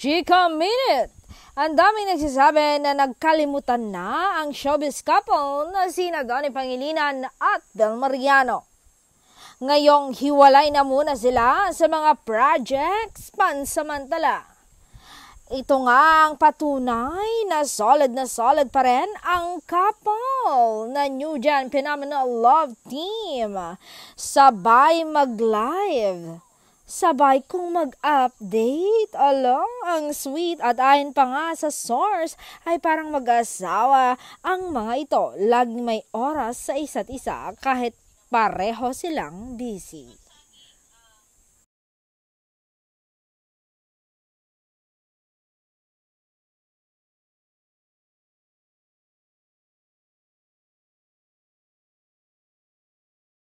Chika Minute! Ang daming nagsasabi na nagkalimutan na ang showbiz couple na sina Donnie Pangilinan at Del Mariano. Ngayong hiwalay na muna sila sa mga projects pansamantala. Ito nga ang patunay na solid pa rin ang couple na New Gen Phenomenal Love Team. Sabay mag-live. Sabay kong mag-update. Ang sweet at ayon pa nga sa source ay parang mag-asawa ang mga ito. Laging may oras sa isa't isa kahit pareho silang busy.